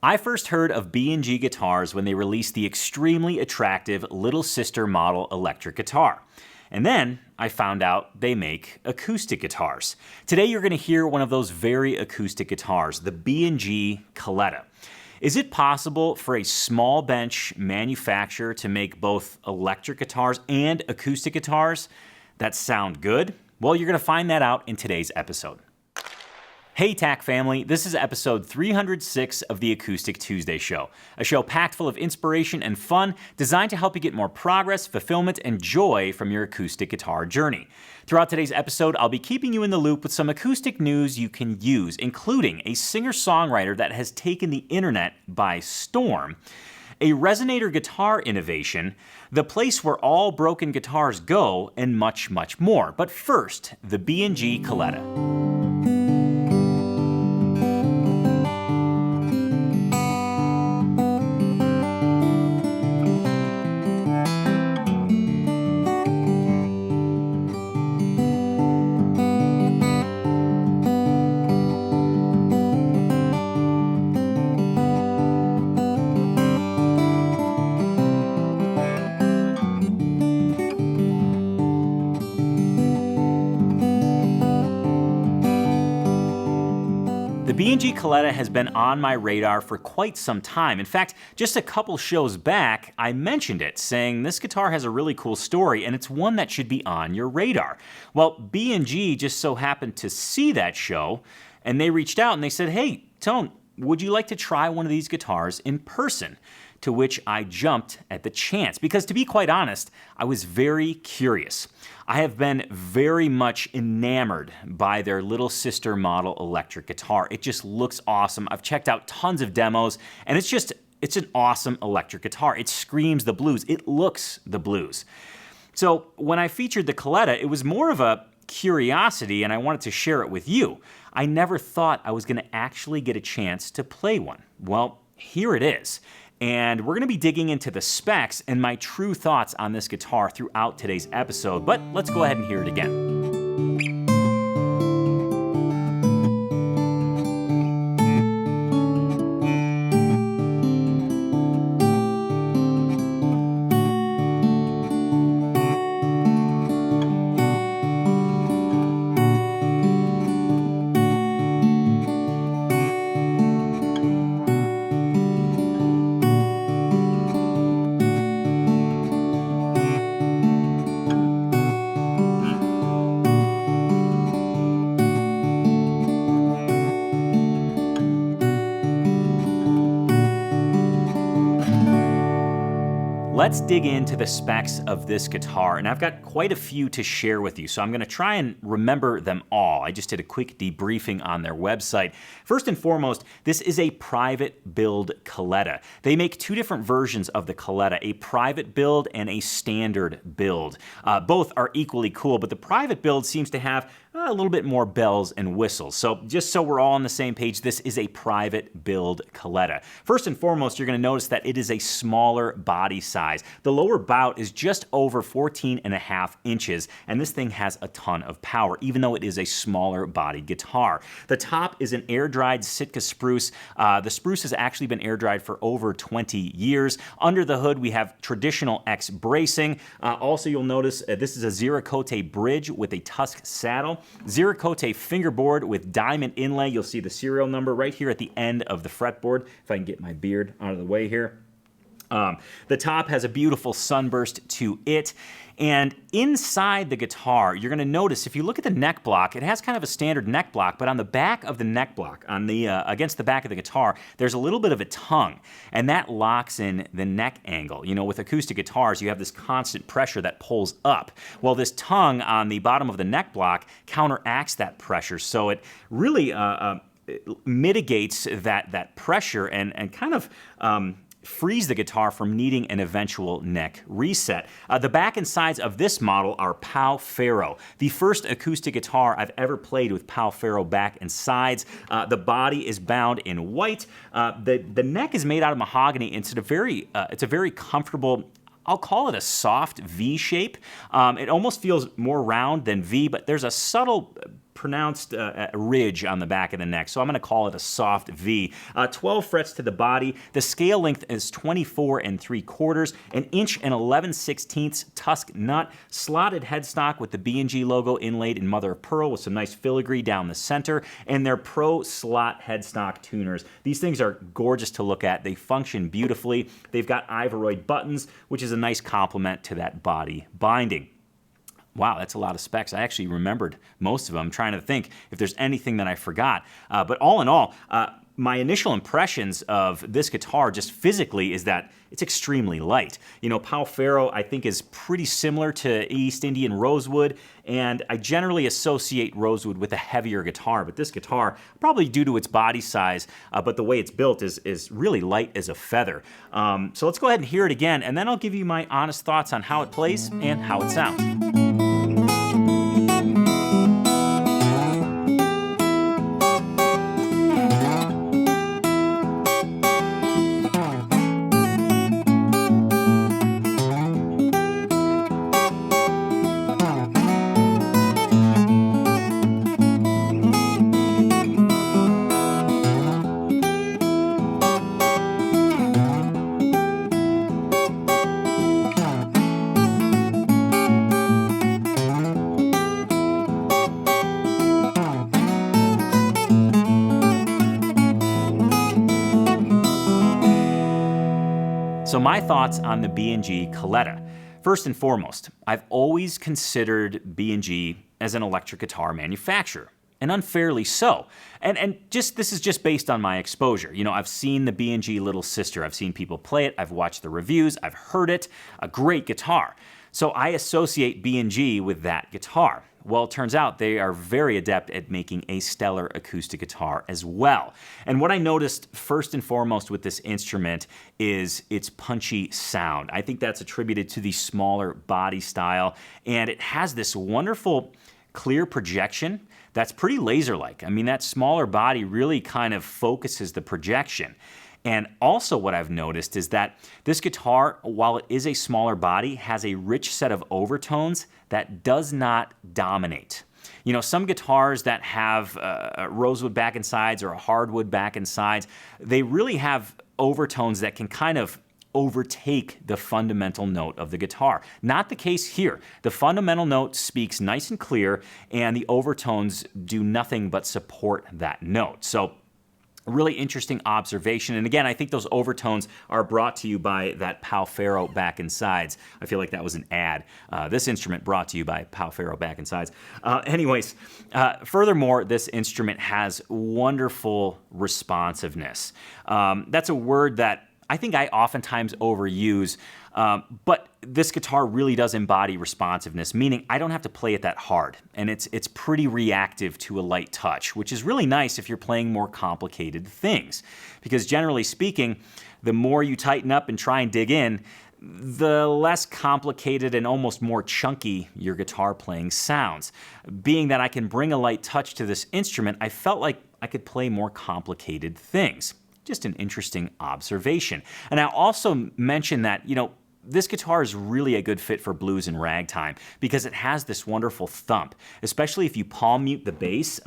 I first heard of B&G Guitars when they released the extremely attractive little sister model electric guitar. And then I found out they make acoustic guitars. Today you're going to hear one of those very acoustic guitars, the B&G Caletta. Is it possible for a small bench manufacturer to make both electric guitars and acoustic guitars that sound good? Well, you're going to find that out in today's episode. Hey TAC family, this is episode 306 of the Acoustic Tuesday Show, a show packed full of inspiration and fun designed to help you get more progress, fulfillment, and joy from your acoustic guitar journey. Throughout today's episode, I'll be keeping you in the loop with some acoustic news you can use, including a singer-songwriter that has taken the internet by storm, a resonator guitar innovation, the place where all broken guitars go, and much, much more. But first, the B&G Caletta. The B&G Caletta has been on my radar for quite some time. In fact, just a couple shows back, I mentioned it, saying this guitar has a really cool story and it's one that should be on your radar. Well, B&G just so happened to see that show and they reached out and they said, hey, Tone, would you like to try one of these guitars in person? To which I jumped at the chance because, to be quite honest, I was very curious. I have been very much enamored by their little sister model electric guitar. It just looks awesome. I've checked out tons of demos, and it's an awesome electric guitar. It screams the blues. It looks the blues. So when I featured the Caletta, it was more of a curiosity, and I wanted to share it with you. I never thought I was going to actually get a chance to play one. Well, here it is. And we're going to be digging into the specs and my true thoughts on this guitar throughout today's episode, but let's go ahead and hear it again. Let's dig into the specs of this guitar, and I've got quite a few to share with you, so I'm going to try and remember them all. I just did a quick debriefing on their website. First and foremost, this is a Private Build Caletta. They make two different versions of the Caletta, a Private Build and a Standard Build. Both are equally cool, but the Private Build seems to have a little bit more bells and whistles. So just so we're all on the same page, this is a Private Build Caletta. First and foremost, you're going to notice that it is a smaller body size. The lower bout is just over 14.5 inches, and this thing has a ton of power, even though it is a smaller bodied guitar. The top is an air-dried Sitka spruce. The spruce has actually been air-dried for over 20 years. Under the hood, we have traditional X bracing. Also, you'll notice this is a Zerakote bridge with a tusk saddle. Zerakote fingerboard with diamond inlay. You'll see the serial number right here at the end of the fretboard. If I can get my beard out of the way here. The top has a beautiful sunburst to it. And inside the guitar, you're going to notice, if you look at the neck block, it has kind of a standard neck block, but on the back of the neck block, on the against the back of the guitar, there's a little bit of a tongue, and that locks in the neck angle. You know, with acoustic guitars, you have this constant pressure that pulls up. Well, this tongue on the bottom of the neck block counteracts that pressure, so it really mitigates that pressure and kind of frees the guitar from needing an eventual neck reset. The back and sides of this model are Pau Ferro, the first acoustic guitar I've ever played with Pau Ferro back and sides. The body is bound in white. The neck is made out of mahogany. It's a very comfortable, I'll call it a soft V shape. It almost feels more round than V, but there's a subtle pronounced ridge on the back of the neck, so I'm going to call it a soft V. 12 frets to the body. The scale length is 24 3/4, an inch and 11/16 tusk nut, slotted headstock with the B&G logo inlaid in mother of pearl with some nice filigree down the center, and they're pro slot headstock tuners. These things are gorgeous to look at. They function beautifully. They've got Ivoroid buttons, which is a nice complement to that body binding. Wow, that's a lot of specs. I actually remembered most of them. I'm trying to think if there's anything that I forgot. But all in all, my initial impressions of this guitar just physically is that it's extremely light. You know, Pau Ferro I think is pretty similar to East Indian Rosewood, and I generally associate Rosewood with a heavier guitar, but this guitar, probably due to its body size, but the way it's built is really light as a feather. So let's go ahead and hear it again, and then I'll give you my honest thoughts on how it plays and how it sounds. So my thoughts on the B&G Caletta. First and foremost, I've always considered B&G as an electric guitar manufacturer, and unfairly so. And this is just based on my exposure. You know, I've seen the B&G Little Sister. I've seen people play it. I've watched the reviews. I've heard it. A great guitar. So I associate B&G with that guitar. Well, it turns out they are very adept at making a stellar acoustic guitar as well. And what I noticed first and foremost with this instrument is its punchy sound. I think that's attributed to the smaller body style, and it has this wonderful clear projection that's pretty laser-like. I mean, that smaller body really kind of focuses the projection. And also what I've noticed is that this guitar, while it is a smaller body, has a rich set of overtones that does not dominate. You know, some guitars that have a rosewood back and sides or a hardwood back and sides, they really have overtones that can kind of overtake the fundamental note of the guitar. Not the case here. The fundamental note speaks nice and clear, and the overtones do nothing but support that note. So, really interesting observation. And again, I think those overtones are brought to you by that Pau Ferro back and sides. I feel like that was an ad. This instrument brought to you by Pau Ferro back and sides. Furthermore, this instrument has wonderful responsiveness. That's a word that I think I oftentimes overuse, but this guitar really does embody responsiveness, meaning I don't have to play it that hard, and it's pretty reactive to a light touch, which is really nice if you're playing more complicated things, because generally speaking, the more you tighten up and try and dig in, the less complicated and almost more chunky your guitar playing sounds. Being that I can bring a light touch to this instrument, I felt like I could play more complicated things. Just an interesting observation. And I'll also mention that, you know, this guitar is really a good fit for blues and ragtime because it has this wonderful thump, especially if you palm mute the bass.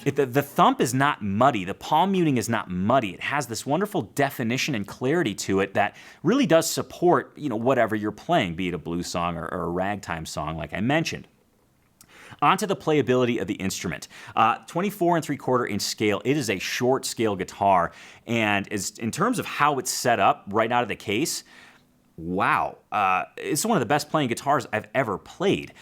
The thump is not muddy. The palm muting is not muddy. It has this wonderful definition and clarity to it that really does support, you know, whatever you're playing, be it a blues song or a ragtime song like I mentioned. Onto the playability of the instrument. 24 3/4 inch scale. It is a short scale guitar, and in terms of how it's set up right out of the case, wow, it's one of the best playing guitars I've ever played.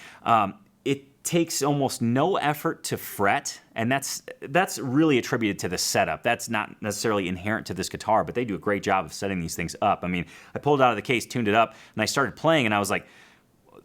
It takes almost no effort to fret, and that's really attributed to the setup. That's not necessarily inherent to this guitar, but they do a great job of setting these things up. I mean, I pulled it out of the case, tuned it up, and I started playing, and I was like,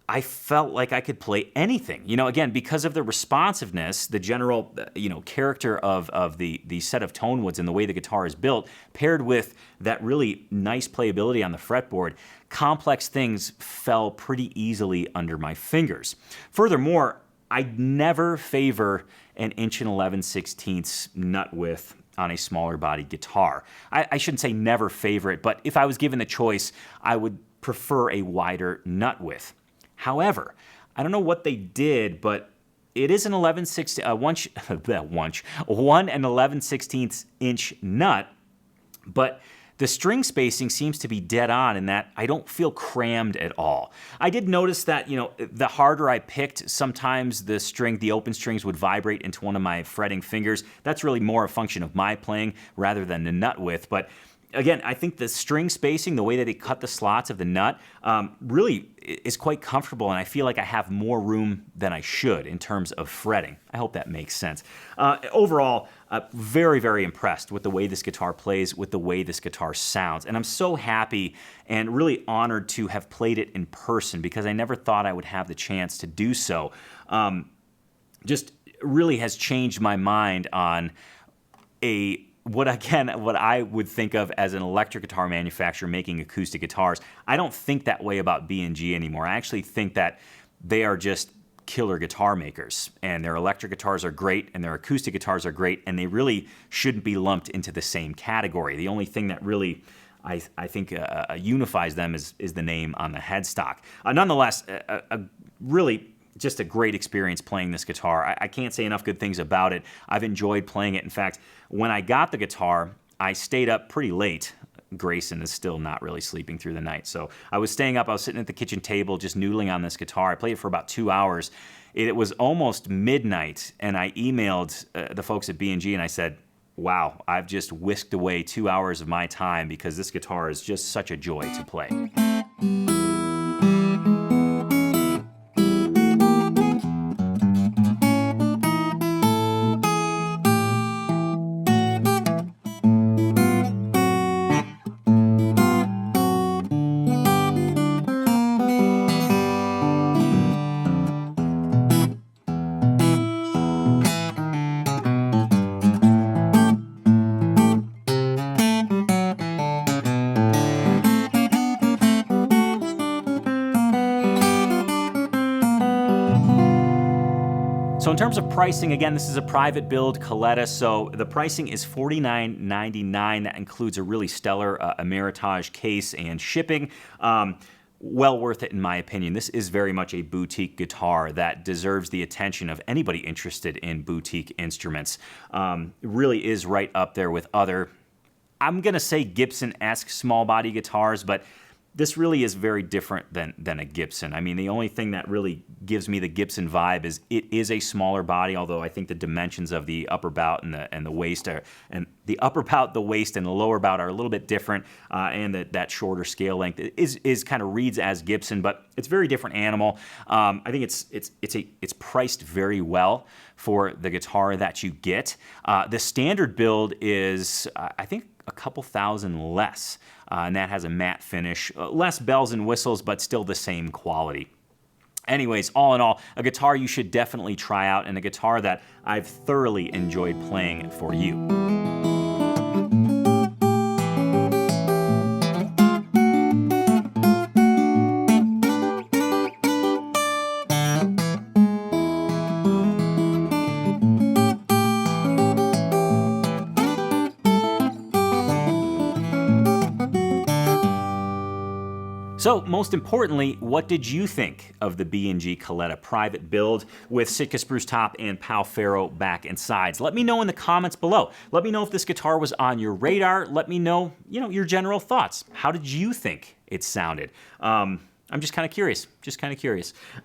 I felt like I could play anything. You know, again, because of the responsiveness, the general, character of the set of tone woods and the way the guitar is built, paired with that really nice playability on the fretboard, complex things fell pretty easily under my fingers. Furthermore, I never favor an 1 11/16 nut width on a smaller body guitar. I shouldn't say never favor it, but if I was given the choice, I would prefer a wider nut width. However, I don't know what they did, but it is an 1 and 11/16 inch nut, but the string spacing seems to be dead on in that I don't feel crammed at all. I did notice that, the harder I picked, sometimes the open strings would vibrate into one of my fretting fingers. That's really more a function of my playing rather than the nut width. But again, I think the string spacing, the way that they cut the slots of the nut, really is quite comfortable, and I feel like I have more room than I should in terms of fretting. I hope that makes sense. Overall, very, very impressed with the way this guitar plays, with the way this guitar sounds, and I'm so happy and really honored to have played it in person because I never thought I would have the chance to do so. Just really has changed my mind on what I would think of as an electric guitar manufacturer making acoustic guitars. I don't think that way about B&G anymore. I actually think that they are just killer guitar makers, and their electric guitars are great and their acoustic guitars are great, and they really shouldn't be lumped into the same category. The only thing that really I think unifies them is the name on the headstock. Nonetheless, really just a great experience playing this guitar. I can't say enough good things about it. I've enjoyed playing it. In fact, when I got the guitar, I stayed up pretty late. Grayson is still not really sleeping through the night. So I was staying up, I was sitting at the kitchen table just noodling on this guitar. I played it for about 2 hours. It was almost midnight, and I emailed the folks at B&G and I said, wow, I've just whisked away 2 hours of my time because this guitar is just such a joy to play. So in terms of pricing, again, this is a private build Caletta, so the pricing is $49.99. That includes a really stellar Ameritage case and shipping. Well worth it in my opinion. This is very much a boutique guitar that deserves the attention of anybody interested in boutique instruments. It really is right up there with other, I'm gonna say Gibson-esque small body guitars, but this really is very different than a Gibson. I mean, the only thing that really gives me the Gibson vibe is it is a smaller body, although I think the dimensions of the upper bout and the waist and the upper bout, the waist, and the lower bout are a little bit different, and that shorter scale length is kind of reads as Gibson, but it's a very different animal. I think it's priced very well for the guitar that you get. The standard build is, I think, a couple thousand less, and that has a matte finish, less bells and whistles, but still the same quality. Anyways, all in all, a guitar you should definitely try out, and a guitar that I've thoroughly enjoyed playing for you. So, most importantly, what did you think of the B&G Caletta private build with Sitka spruce top and Pal Ferro back and sides? Let me know in the comments below. Let me know if this guitar was on your radar. Let me know, your general thoughts. How did you think it sounded? I'm just kind of curious,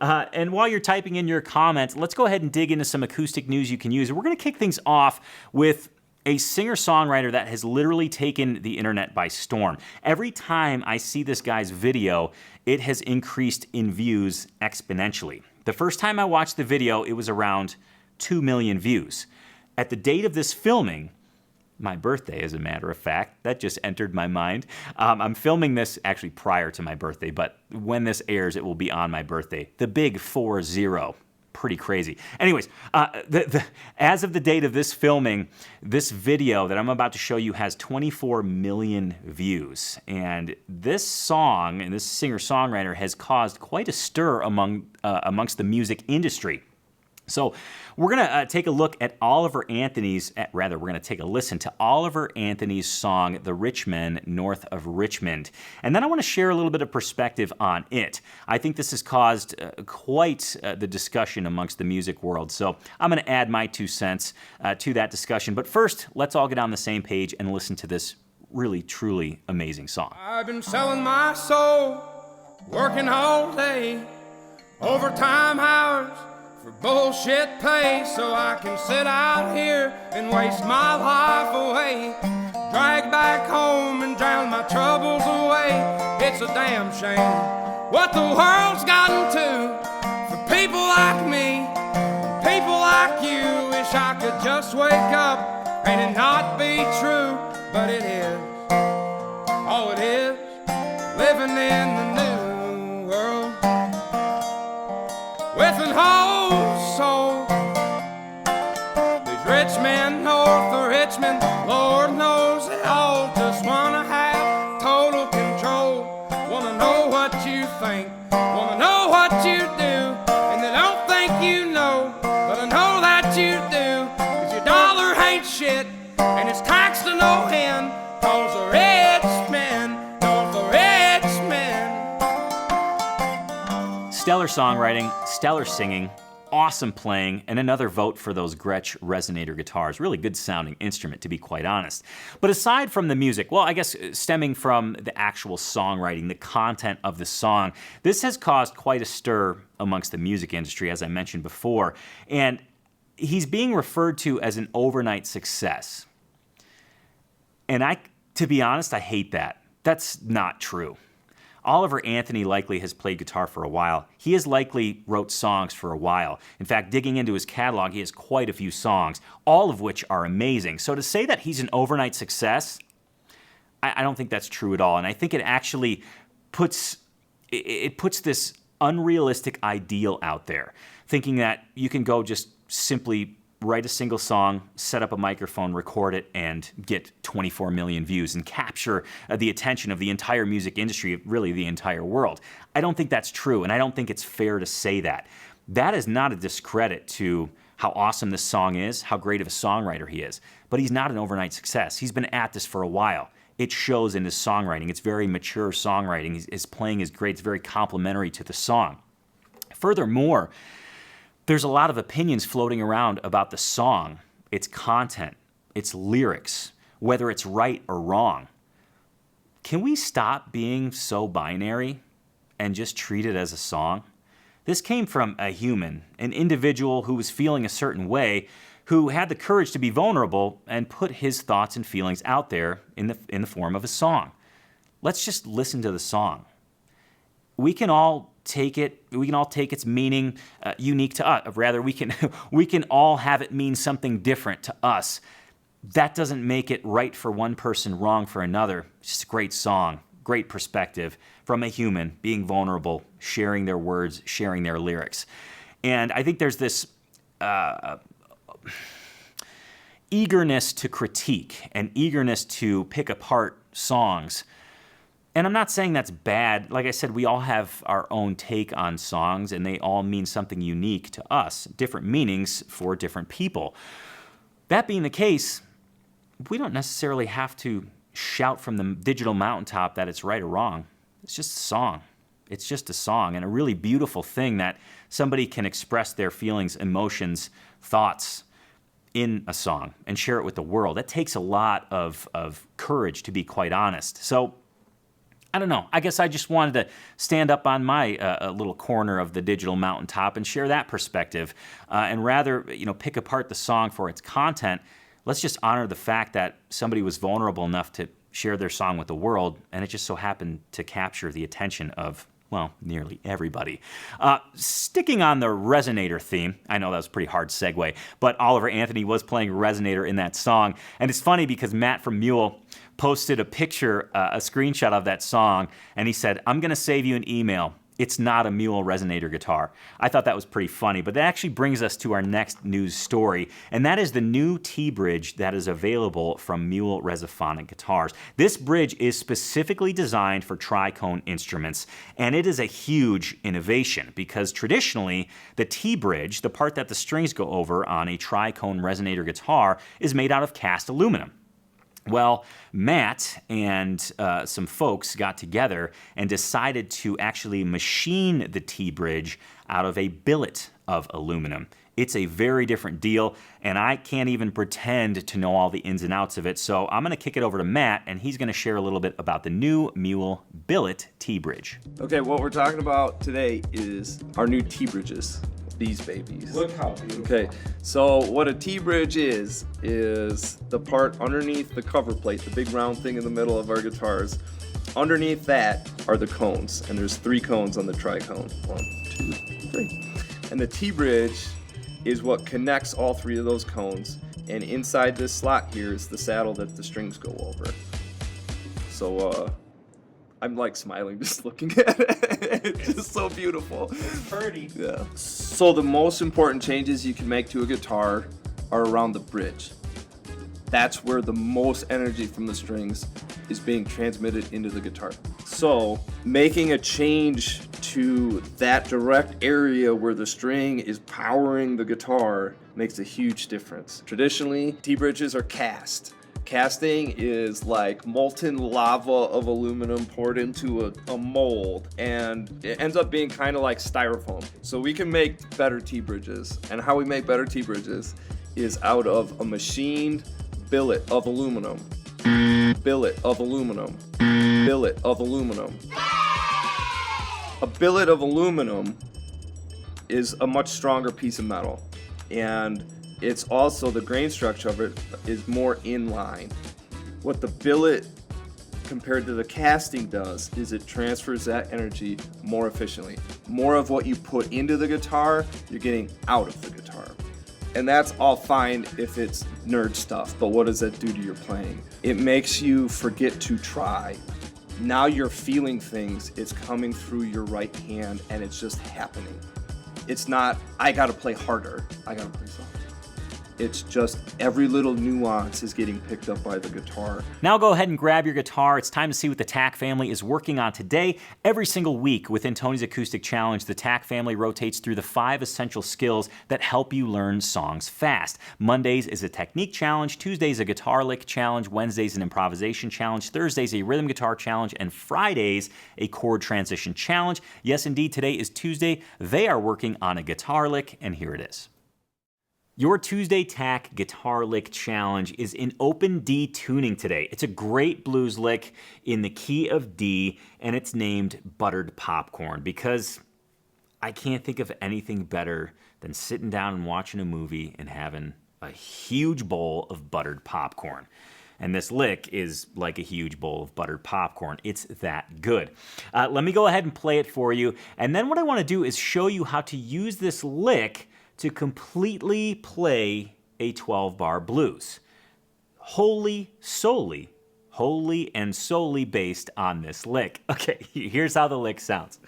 and while you're typing in your comments, let's go ahead and dig into some acoustic news you can use. We're gonna kick things off with a singer-songwriter that has literally taken the internet by storm. Every time I see this guy's video, it has increased in views exponentially. The first time I watched the video, it was around 2 million views. At the date of this filming, my birthday, as a matter of fact, that just entered my mind. I'm filming this actually prior to my birthday, but when this airs, it will be on my birthday. The big 4-0. Pretty crazy. Anyways, as of the date of this filming, this video that I'm about to show you has 24 million views. And this song and this singer-songwriter has caused quite a stir amongst the music industry. So we're going to take a look at Oliver Anthony's, we're going to take a listen to Oliver Anthony's song, The Rich Men North of Richmond. And then I want to share a little bit of perspective on it. I think this has caused quite the discussion amongst the music world. So I'm going to add my 2 cents to that discussion. But first, let's all get on the same page and listen to this really, truly amazing song. I've been selling my soul, working all day, overtime hours, for bullshit pay, so I can sit out here and waste my life away, drag back home and drown my troubles away. It's a damn shame what the world's gotten to for people like me, people like you. Wish I could just wake up and it not be true, but it is. Oh, it is living in the new world with an whole soul. These rich men north of Richmond, Lord knows they all just wanna have total control. Wanna know what you think, wanna know what you do, and they don't think you know, but I know that you do. 'Cause your dollar ain't shit, and it's taxed to no end. 'Cause the rich men north of Richmond. Stellar songwriting, stellar singing, awesome playing, and another vote for those Gretsch resonator guitars. Really good sounding instrument, to be quite honest. But aside from the music, well, I guess stemming from the actual songwriting, the content of the song, this has caused quite a stir amongst the music industry, as I mentioned before. And he's being referred to as an overnight success. And to be honest, I hate that. That's not true. Oliver Anthony likely has played guitar for a while. He has likely wrote songs for a while. In fact, digging into his catalog, he has quite a few songs, all of which are amazing. So to say that he's an overnight success, I don't think that's true at all. And I think it actually puts this unrealistic ideal out there, thinking that you can go just simply write a single song, set up a microphone, record it, and get 24 million views and capture the attention of the entire music industry, really the entire world. I don't think that's true, and I don't think it's fair to say that. That is not a discredit to how awesome this song is, how great of a songwriter he is, but he's not an overnight success. He's been at this for a while. It shows in his songwriting. It's very mature songwriting. His playing is great. It's very complimentary to the song. Furthermore, there's a lot of opinions floating around about the song, its content, its lyrics, whether it's right or wrong. Can we stop being so binary and just treat it as a song? This came from a human, an individual who was feeling a certain way, who had the courage to be vulnerable and put his thoughts and feelings out there in the form of a song. Let's just listen to the song. We can all take its meaning unique to us. Rather, we can all have it mean something different to us. That doesn't make it right for one person, wrong for another. It's just a great song, great perspective from a human being vulnerable, sharing their words, sharing their lyrics. And I think there's this eagerness to critique and eagerness to pick apart songs. And I'm not saying that's bad. Like I said, we all have our own take on songs, and they all mean something unique to us, different meanings for different people. That being the case, we don't necessarily have to shout from the digital mountaintop that it's right or wrong. It's just a song. It's just a song, and a really beautiful thing that somebody can express their feelings, emotions, thoughts in a song and share it with the world. That takes a lot of courage, to be quite honest. So I don't know. I guess I just wanted to stand up on my little corner of the digital mountaintop and share that perspective. And rather, pick apart the song for its content. Let's just honor the fact that somebody was vulnerable enough to share their song with the world, and it just so happened to capture the attention of, well, nearly everybody. Sticking on the resonator theme, I know that was a pretty hard segue, but Oliver Anthony was playing resonator in that song. And it's funny because Matt from Mule posted a picture, a screenshot of that song, and he said, "I'm going to save you an email. it's not a mule resonator guitar. I thought that was pretty funny, but that actually brings us to our next news story, and that is the new T-bridge that is available from Mule Resophonic Guitars. This bridge is specifically designed for tricone instruments, and it is a huge innovation because traditionally the T-bridge, the part that the strings go over on a tricone resonator guitar, is made out of cast aluminum. Well, Matt and some folks got together and decided to actually machine the T-bridge out of a billet of aluminum. It's a very different deal, and I can't even pretend to know all the ins and outs of it, so I'm going to kick it over to Matt, and he's going to share a little bit about the new Mule billet T-bridge. Okay, what we're talking about today is our new T-bridges. These babies. Look how beautiful. Okay, so what a T-bridge is the part underneath the cover plate, the big round thing in the middle of our guitars. Underneath that are the cones, and there's 3 cones on the tricone. 1, 2, 3. And the T-bridge is what connects all 3 of those cones, and inside this slot here is the saddle that the strings go over. So, I'm like smiling just looking at it. It's just so beautiful. It's pretty. Yeah. So the most important changes you can make to a guitar are around the bridge. That's where the most energy from the strings is being transmitted into the guitar. So making a change to that direct area where the string is powering the guitar makes a huge difference. Traditionally, T-bridges are cast. Casting is like molten lava of aluminum poured into a mold, and it ends up being kind of like styrofoam. So we can make better T-bridges, and how we make better T-bridges is out of a machined billet of aluminum. Billet of aluminum. Billet of aluminum. A billet of aluminum is a much stronger piece of metal, and it's also, the grain structure of it is more in line. What the billet compared to the casting does is it transfers that energy more efficiently. More of what you put into the guitar, you're getting out of the guitar. And that's all fine if it's nerd stuff, but what does that do to your playing? It makes you forget to try. Now you're feeling things, it's coming through your right hand, and it's just happening. It's not, I gotta play harder, I gotta play softer. It's just every little nuance is getting picked up by the guitar. Now go ahead and grab your guitar. It's time to see what the TAC family is working on today. Every single week within Tony's Acoustic Challenge, the TAC family rotates through the 5 essential skills that help you learn songs fast. Mondays is a technique challenge, Tuesdays a guitar lick challenge, Wednesdays an improvisation challenge, Thursdays a rhythm guitar challenge, and Fridays a chord transition challenge. Yes, indeed, today is Tuesday. They are working on a guitar lick, and here it is. Your Tuesday TAC Guitar Lick Challenge is in open D tuning today. It's a great blues lick in the key of D, and it's named Buttered Popcorn because I can't think of anything better than sitting down and watching a movie and having a huge bowl of buttered popcorn. And this lick is like a huge bowl of buttered popcorn. It's that good. Let me go ahead and play it for you. And then what I want to do is show you how to use this lick to completely play a 12-bar blues. Wholly and solely based on this lick. Okay, here's how the lick sounds.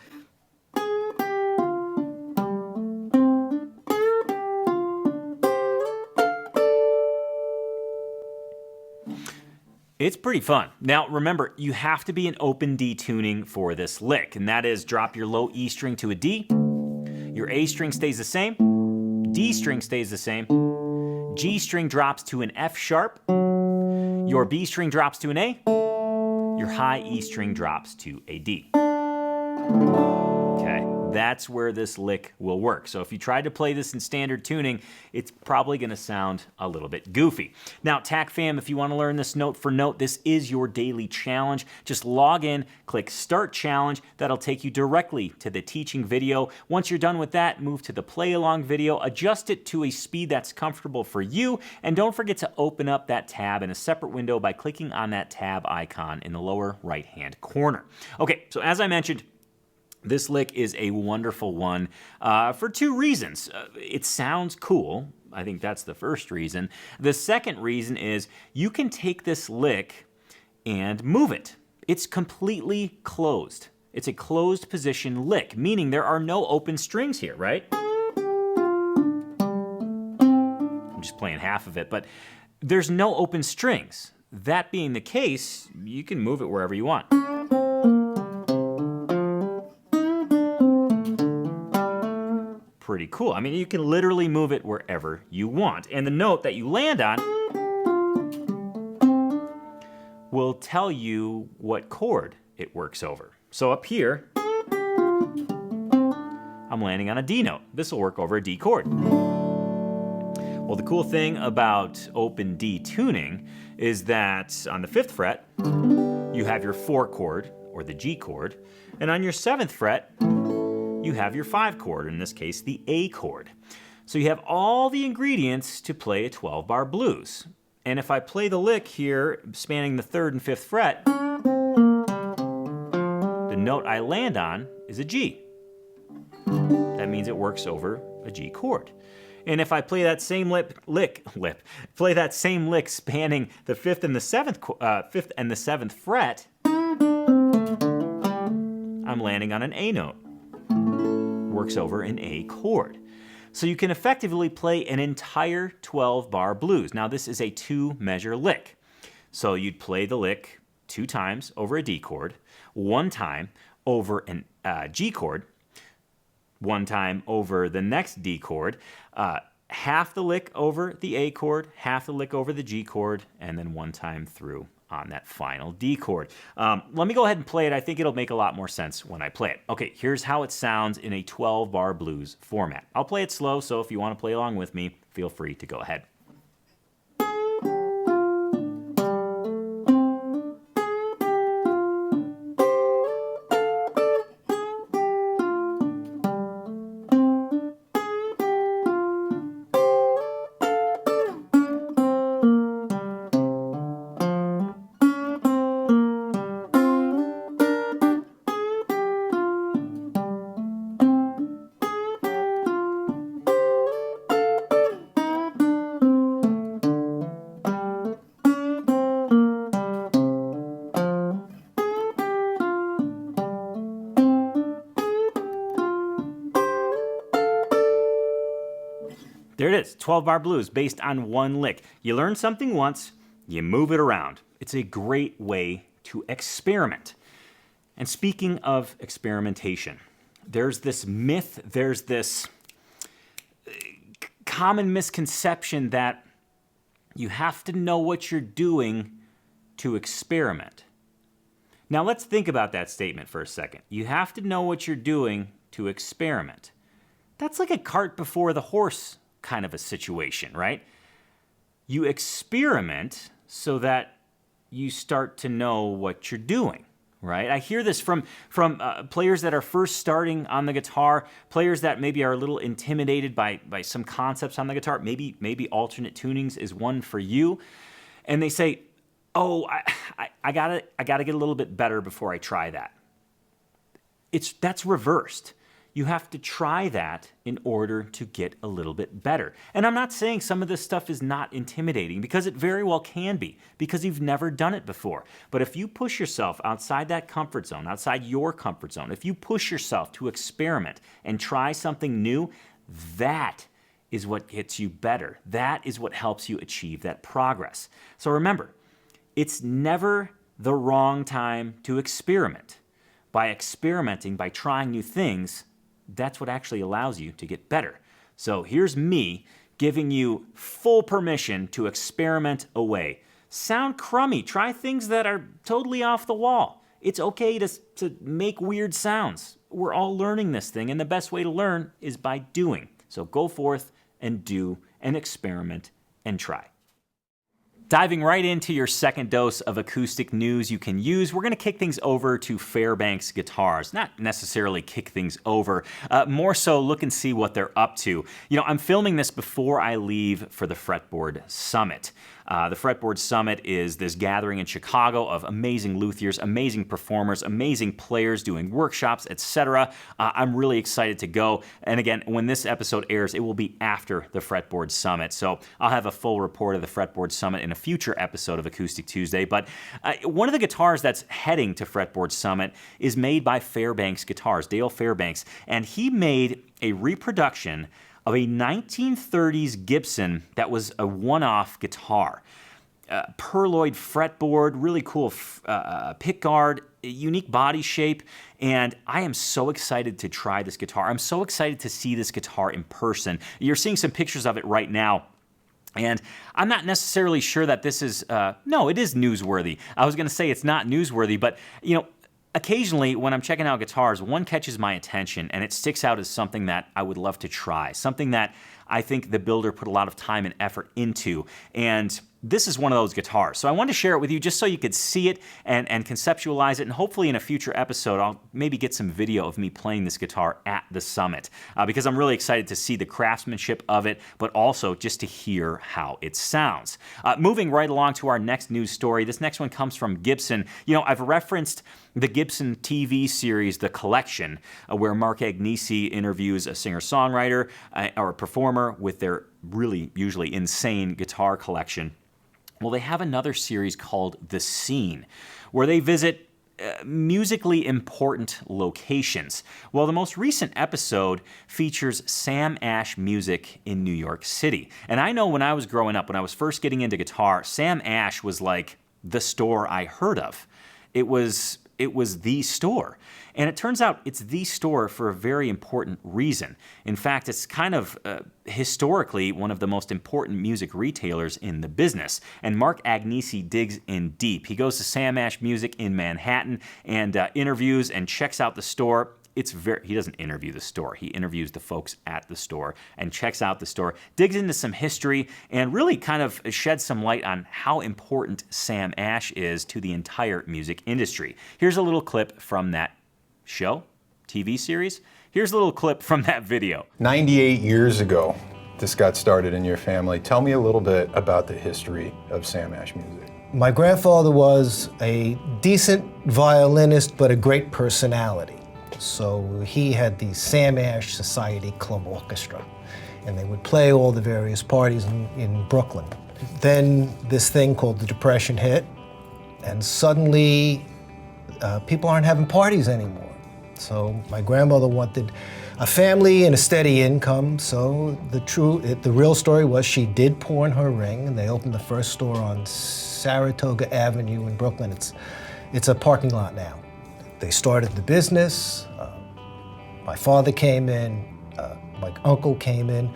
It's pretty fun. Now remember, you have to be in open D tuning for this lick, and that is drop your low E string to a D, your A string stays the same, D string stays the same, G string drops to an F sharp, your B string drops to an A, your high E string drops to a D. Okay, that's where this lick will work. So if you try to play this in standard tuning, it's probably going to sound a little bit goofy. Now, TAC fam, if you want to learn this note for note, this is your daily challenge. Just log in, click Start Challenge. That'll take you directly to the teaching video. Once you're done with that, move to the play along video, adjust it to a speed that's comfortable for you, and don't forget to open up that tab in a separate window by clicking on that tab icon in the lower right-hand corner. Okay, so as I mentioned, this lick is a wonderful one for 2 reasons. It sounds cool. I think that's the first reason. The second reason is you can take this lick and move it. It's completely closed. It's a closed position lick, meaning there are no open strings here, right? I'm just playing half of it, but there's no open strings. That being the case, you can move it wherever you want. Pretty cool. I mean, you can literally move it wherever you want. And the note that you land on will tell you what chord it works over. So up here, I'm landing on a D note. This will work over a D chord. Well, the cool thing about open D tuning is that on the 5th fret, you have your 4 chord, or the G chord, and on your 7th fret, you have your 5 chord, in this case, the A chord. So you have all the ingredients to play a 12-bar blues. And if I play the lick here, spanning the 3rd and 5th fret, the note I land on is a G. That means it works over a G chord. And if I play that same play that same lick spanning the 5th and the 7th fret, I'm landing on an A note. Works over an A chord. So you can effectively play an entire 12-bar blues. Now this is a 2-measure lick. So you'd play the lick 2 times over a D chord, 1 time over a G chord, 1 time over the next D chord, half the lick over the A chord, half the lick over the G chord, and then 1 time through on that final D chord. Let me go ahead and play it. I think it'll make a lot more sense when I play it. Okay, here's how it sounds in a 12-bar blues format. I'll play it slow, so if you want to play along with me, feel free to go ahead. There it is, 12-bar blues based on 1 lick. You learn something once, you move it around. It's a great way to experiment. And speaking of experimentation, there's this myth, there's this common misconception that you have to know what you're doing to experiment. Now let's think about that statement for a second. You have to know what you're doing to experiment. That's like a cart before the horse kind of a situation, right? You experiment so that you start to know what you're doing, right? I hear this from players that are first starting on the guitar, players that maybe are a little intimidated by some concepts on the guitar. Maybe alternate tunings is one for you, and they say, "Oh, I gotta get a little bit better before I try that." That's reversed. You have to try that in order to get a little bit better. And I'm not saying some of this stuff is not intimidating, because it very well can be, because you've never done it before. But if you push yourself outside that comfort zone, outside your comfort zone, if you push yourself to experiment and try something new, that is what gets you better. That is what helps you achieve that progress. So remember, it's never the wrong time to experiment. By experimenting, by trying new things, that's what actually allows you to get better. So here's me giving you full permission to experiment away. Sound crummy. Try things that are totally off the wall. It's okay to make weird sounds. We're all learning this thing, and the best way to learn is by doing. So go forth and do and experiment and try. Diving right into your second dose of acoustic news you can use, we're going to kick things over to Fairbanks Guitars. Not necessarily kick things over, more so look and see what they're up to. You know, I'm filming this before I leave for the Fretboard Summit. The Fretboard Summit is this gathering in Chicago of amazing luthiers, amazing performers, amazing players doing workshops, etc. I'm really excited to go. And again, when this episode airs, it will be after the Fretboard Summit. So I'll have a full report of the Fretboard Summit in a future episode of Acoustic Tuesday. But one of the guitars that's heading to Fretboard Summit is made by Fairbanks Guitars, Dale Fairbanks. And he made a reproduction of a 1930s Gibson that was a one-off guitar. Perloid fretboard, really cool pickguard, unique body shape, and I am so excited to try this guitar. I'm so excited to see this guitar in person. You're seeing some pictures of it right now. And I'm not necessarily sure that this is, no, it is newsworthy. I was going to say it's not newsworthy, but, you know, occasionally when I'm checking out guitars, one catches my attention and it sticks out as something that I would love to try, something that I think the builder put a lot of time and effort into. And this is one of those guitars. So I wanted to share it with you just so you could see it and conceptualize it. And hopefully in a future episode, I'll maybe get some video of me playing this guitar at the summit because I'm really excited to see the craftsmanship of it, but also just to hear how it sounds. Moving right along to our next news story. This next one comes from Gibson. You know, I've referenced the Gibson TV series, The Collection, where Mark Agnesi interviews a singer-songwriter or a performer with their really usually insane guitar collection. Well, they have another series called The Scene, where they visit musically important locations. Well, the most recent episode features Sam Ash Music in New York City. And I know when I was growing up, when I was first getting into guitar, Sam Ash was like the store I heard of. It was the store. And it turns out it's the store for a very important reason. In fact, it's kind of historically one of the most important music retailers in the business. And Mark Agnesi digs in deep. He goes to Sam Ash Music in Manhattan and interviews and checks out the store. He doesn't interview the store. He interviews the folks at the store and checks out the store, digs into some history, and really kind of sheds some light on how important Sam Ash is to the entire music industry. Here's a little clip from that show, TV series. Here's a little clip from that video. 98 years ago, this got started in your family. Tell me a little bit about the history of Sam Ash Music. My grandfather was a decent violinist, but a great personality. So he had the Sam Ash Society Club Orchestra, and they would play all the various parties in Brooklyn. Then this thing called the Depression hit, and suddenly people aren't having parties anymore. So my grandmother wanted a family and a steady income, so the real story was she did pawn her ring, and they opened the first store on Saratoga Avenue in Brooklyn. It's a parking lot now. They started the business. My father came in, my uncle came in.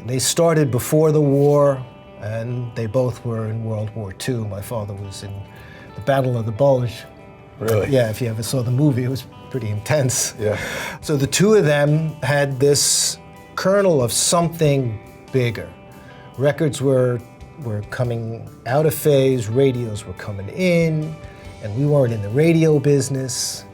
They started before the war, and they both were in World War II. My father was in the Battle of the Bulge. Really? Yeah, if you ever saw the movie, it was pretty intense. Yeah. So the two of them had this kernel of something bigger. Records were coming out of phase, radios were coming in, and we weren't in the radio business.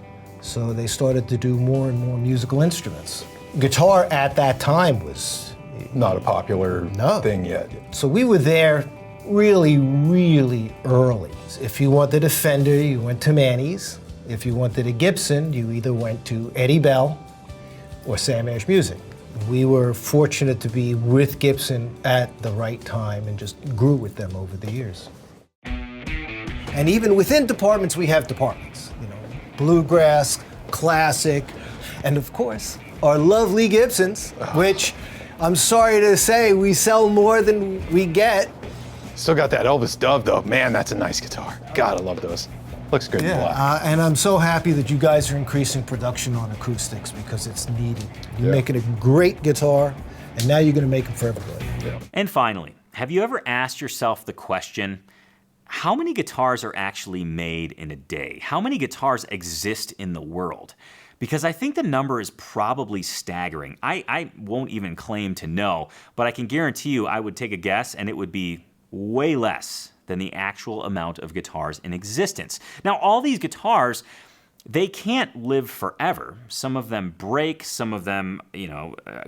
So they started to do more and more musical instruments. Guitar at that time was Not a popular thing yet. So we were there really, really early. If you wanted a Fender, you went to Manny's. If you wanted a Gibson, you either went to Eddie Bell or Sam Ash Music. We were fortunate to be with Gibson at the right time and just grew with them over the years. And even within departments, we have departments. You know, bluegrass, classic, and of course, our lovely Gibsons, which I'm sorry to say we sell more than we get. Still got that Elvis Dove though. Man, that's a nice guitar. God, I love those. Looks good in black. And I'm so happy that you guys are increasing production on acoustics because it's needed. You're making a great guitar, and now you're going to make them for everybody. Yeah. And finally, have you ever asked yourself the question, how many guitars are actually made in a day? How many guitars exist in the world? Because I think the number is probably staggering. I won't even claim to know, but I can guarantee you I would take a guess and it would be way less than the actual amount of guitars in existence. Now, all these guitars they can't live forever. Some of them break, some of them,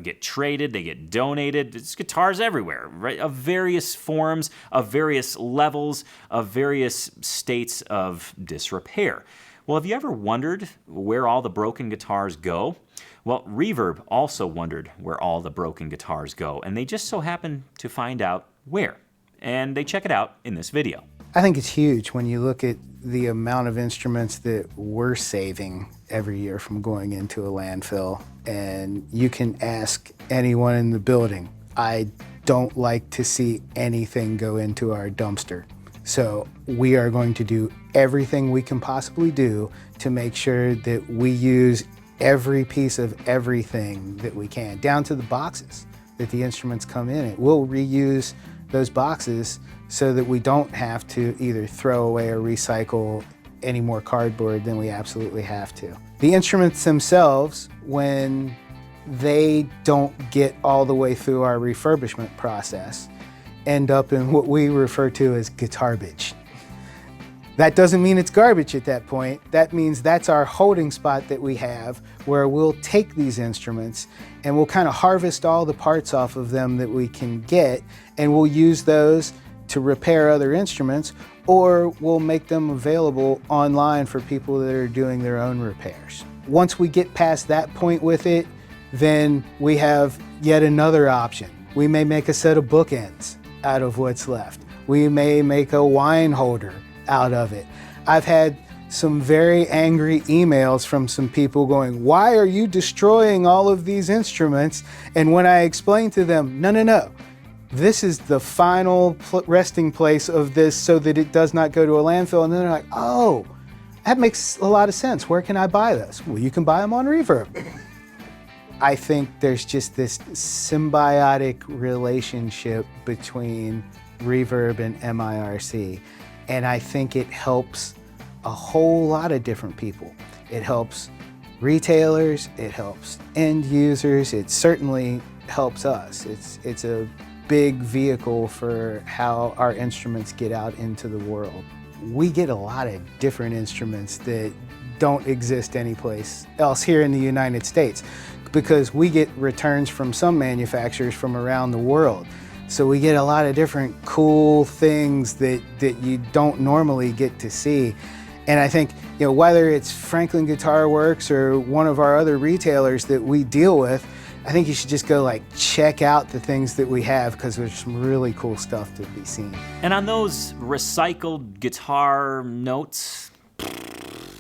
get traded, they get donated. There's guitars everywhere, right? Of various forms, of various levels, of various states of disrepair. Well, have you ever wondered where all the broken guitars go? Well, Reverb also wondered where all the broken guitars go, and they just so happened to find out where. And they check it out in this video. I think it's huge when you look at the amount of instruments that we're saving every year from going into a landfill. And you can ask anyone in the building, I don't like to see anything go into our dumpster. So we are going to do everything we can possibly do to make sure that we use every piece of everything that we can, down to the boxes that the instruments come in. We'll reuse those boxes so that we don't have to either throw away or recycle any more cardboard than we absolutely have to. The instruments themselves, when they don't get all the way through our refurbishment process, end up in what we refer to as guitarbage. That doesn't mean it's garbage at that point. That means that's our holding spot that we have where we'll take these instruments and we'll kind of harvest all the parts off of them that we can get, and we'll use those to repair other instruments, or we'll make them available online for people that are doing their own repairs. Once we get past that point with it, then we have yet another option. We may make a set of bookends out of what's left. We may make a wine holder out of it. I've had some very angry emails from some people going, why are you destroying all of these instruments? And when I explain to them, no, this is the final resting place of this so that it does not go to a landfill. And then they're like, oh, that makes a lot of sense. Where can I buy this? Well, you can buy them on Reverb. I think there's just this symbiotic relationship between Reverb and MIRC. And I think it helps a whole lot of different people. It helps retailers, it helps end users, it certainly helps us. It's a big vehicle for how our instruments get out into the world. We get a lot of different instruments that don't exist anyplace else here in the United States, because we get returns from some manufacturers from around the world. So we get a lot of different cool things that you don't normally get to see. And I think, whether it's Franklin Guitar Works or one of our other retailers that we deal with, I think you should just go check out the things that we have, because there's some really cool stuff to be seen. And on those recycled guitar notes,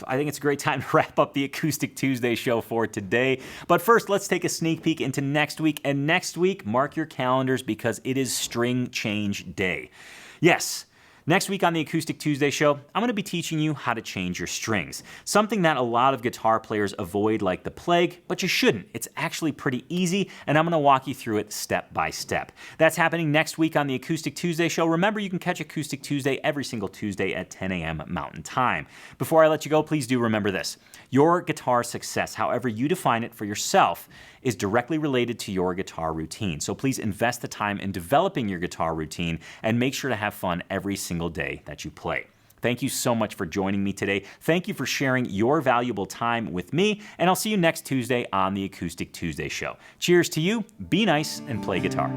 I think it's a great time to wrap up the Acoustic Tuesday show for today. But first, let's take a sneak peek into next week. And next week, mark your calendars, because it is String Change Day. Yes. Next week on the Acoustic Tuesday show, I'm going to be teaching you how to change your strings. Something that a lot of guitar players avoid like the plague, but you shouldn't. It's actually pretty easy, and I'm going to walk you through it step by step. That's happening next week on the Acoustic Tuesday show. Remember, you can catch Acoustic Tuesday every single Tuesday at 10 a.m. Mountain Time. Before I let you go, please do remember this. Your guitar success, however you define it for yourself, is directly related to your guitar routine. So please invest the time in developing your guitar routine and make sure to have fun every single day that you play. Thank you so much for joining me today. Thank you for sharing your valuable time with me, and I'll see you next Tuesday on the Acoustic Tuesday show. Cheers to you, be nice, and play guitar.